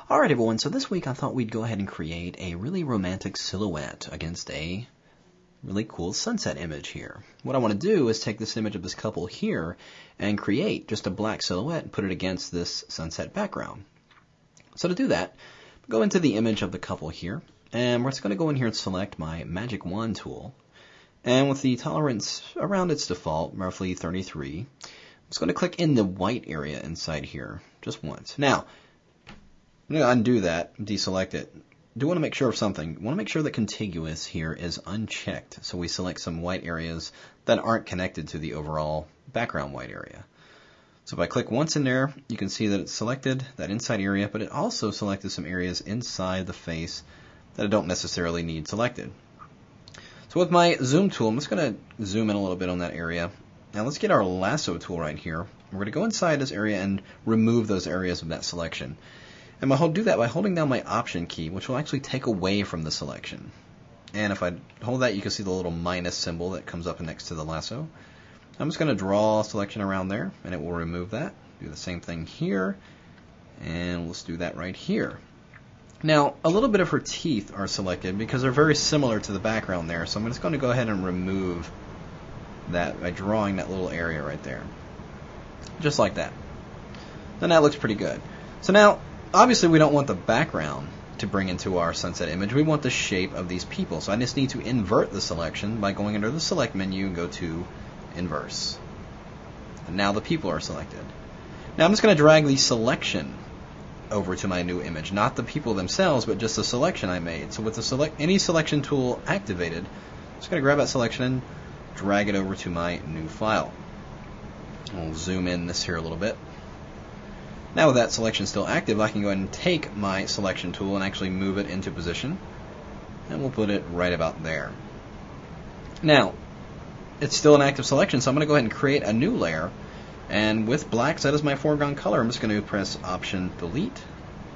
Alright everyone, so this week I thought we'd go ahead and create a really romantic silhouette against a really cool sunset image here. What I want to do is take this image of this couple here and create just a black silhouette and put it against this sunset background. So to do that, go into the image of the couple here, and we're just going to go in here and select my magic wand tool. And with the tolerance around its default, roughly 33, I'm just going to click in the white area inside here, just once. Now, I'm going to undo that, deselect it. Do want to make sure of something. Want to make sure that contiguous here is unchecked. So we select some white areas that aren't connected to the overall background white area. So if I click once in there, you can see that it's selected that inside area, but it also selected some areas inside the face that I don't necessarily need selected. So with my zoom tool, I'm just going to zoom in a little bit on that area. Now let's get our lasso tool right here. We're going to go inside this area and remove those areas of that selection. And I'll do that by holding down my Option key, which will actually take away from the selection. And if I hold that, you can see the little minus symbol that comes up next to the lasso. I'm just going to draw a selection around there, and it will remove that. Do the same thing here, and let's do that right here. Now, a little bit of her teeth are selected because they're very similar to the background there, so I'm just going to go ahead and remove that by drawing that little area right there. Just like that. Then that looks pretty good. So now, obviously, we don't want the background to bring into our sunset image. We want the shape of these people. So I just need to invert the selection by going under the Select menu and go to Inverse. And now the people are selected. Now I'm just going to drag the selection over to my new image. Not the people themselves, but just the selection I made. So with the any selection tool activated, I'm just going to grab that selection and drag it over to my new file. We'll zoom in this here a little bit. Now with that selection still active, I can go ahead and take my selection tool and actually move it into position. And we'll put it right about there. Now, it's still an active selection, so I'm going to go ahead and create a new layer. And with black set as my foreground color, I'm just going to press Option Delete.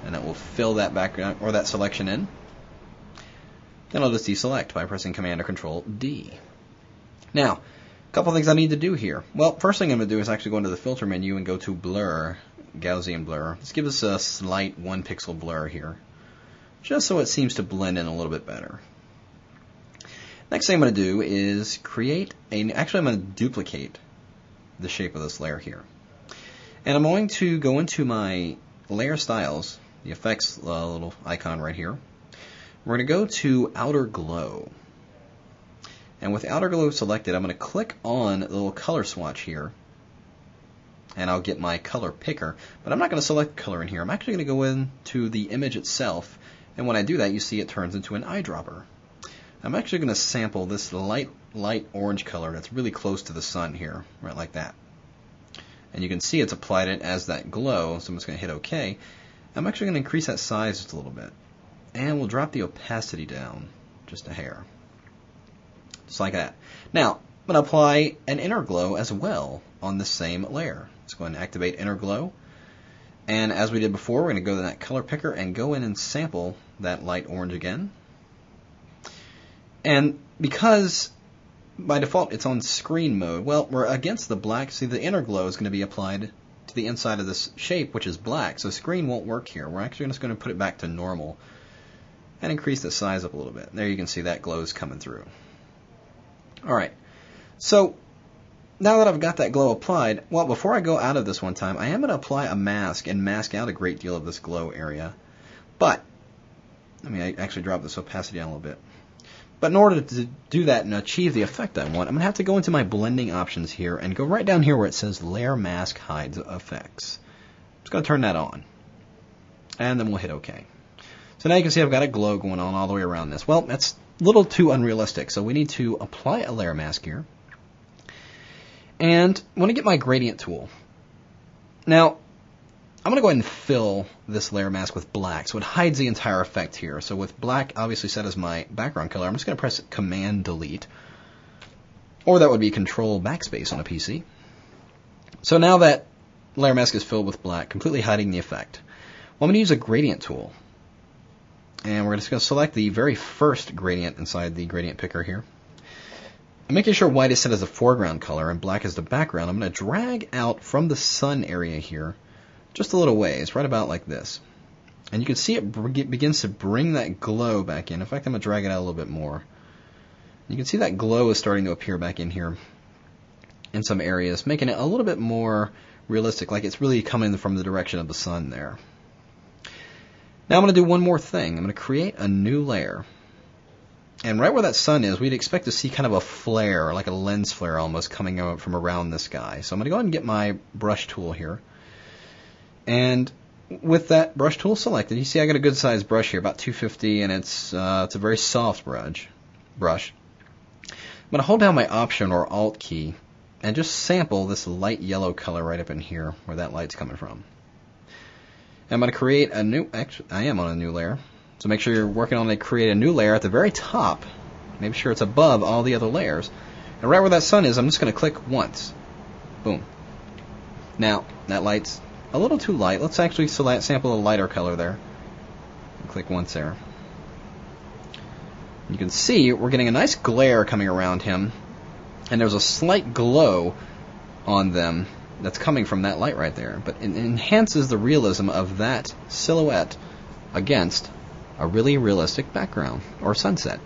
And that will fill that background or that selection in. Then I'll just deselect by pressing Command or Control D. Now, a couple things I need to do here. Well, first thing I'm going to do is actually go into the Filter menu and go to Blur. Gaussian blur. Let's give us a slight 1 pixel blur here, just so it seems to blend in a little bit better. Next thing I'm going to do is actually I'm going to duplicate the shape of this layer here. And I'm going to go into my layer styles, the effects little icon right here. We're going to go to outer glow. And with outer glow selected, I'm going to click on the little color swatch here. And I'll get my color picker, but I'm not going to select color in here. I'm actually going to go into the image itself, and when I do that, you see it turns into an eyedropper. I'm actually going to sample this light orange color that's really close to the sun here, right like that. And you can see it's applied it as that glow, so I'm just going to hit OK. I'm actually going to increase that size just a little bit, and we'll drop the opacity down just a hair, just like that. Now, I'm going to apply an inner glow as well on the same layer. Let's go ahead and activate inner glow. And as we did before, we're going to go to that color picker and go in and sample that light orange again. And because by default it's on screen mode, well, we're against the black. See, the inner glow is going to be applied to the inside of this shape, which is black. So screen won't work here. We're actually just going to put it back to normal and increase the size up a little bit. There you can see that glow is coming through. All right. So now that I've got that glow applied, well, before I go out of this one time, I am going to apply a mask and mask out a great deal of this glow area. But, let me actually drop this opacity down a little bit. But in order to do that and achieve the effect I want, I'm going to have to go into my blending options here and go right down here where it says Layer Mask Hides Effects. I'm just going to turn that on. And then we'll hit OK. So now you can see I've got a glow going on all the way around this. Well, that's a little too unrealistic, so we need to apply a layer mask here. And I want to get my gradient tool. Now, I'm going to go ahead and fill this layer mask with black, so it hides the entire effect here. So with black obviously set as my background color, I'm just going to press Command Delete, or that would be Control Backspace on a PC. So now that layer mask is filled with black, completely hiding the effect. Well, I'm going to use a gradient tool. And we're just going to select the very first gradient inside the gradient picker here. I'm making sure white is set as the foreground color and black is the background. I'm going to drag out from the sun area here just a little ways, right about like this. And you can see it begins to bring that glow back in. In fact, I'm going to drag it out a little bit more. You can see that glow is starting to appear back in here in some areas, making it a little bit more realistic, like it's really coming from the direction of the sun there. Now I'm going to do one more thing. I'm going to create a new layer. And right where that sun is, we'd expect to see kind of a flare, like a lens flare almost, coming out from around this guy. So I'm going to go ahead and get my brush tool here. And with that brush tool selected, you see I got a good sized brush here, about 250, and it's a very soft brush. I'm going to hold down my Option or Alt key and just sample this light yellow color right up in here where that light's coming from. I'm going to create a new, actually I am on a new layer, so make sure you're working on create a new layer at the very top. Make sure it's above all the other layers. And right where that sun is, I'm just going to click once. Boom. Now, that light's a little too light. Let's actually sample a lighter color there. Click once there. You can see we're getting a nice glare coming around him, and there's a slight glow on them that's coming from that light right there. But it enhances the realism of that silhouette against a really realistic background or sunset.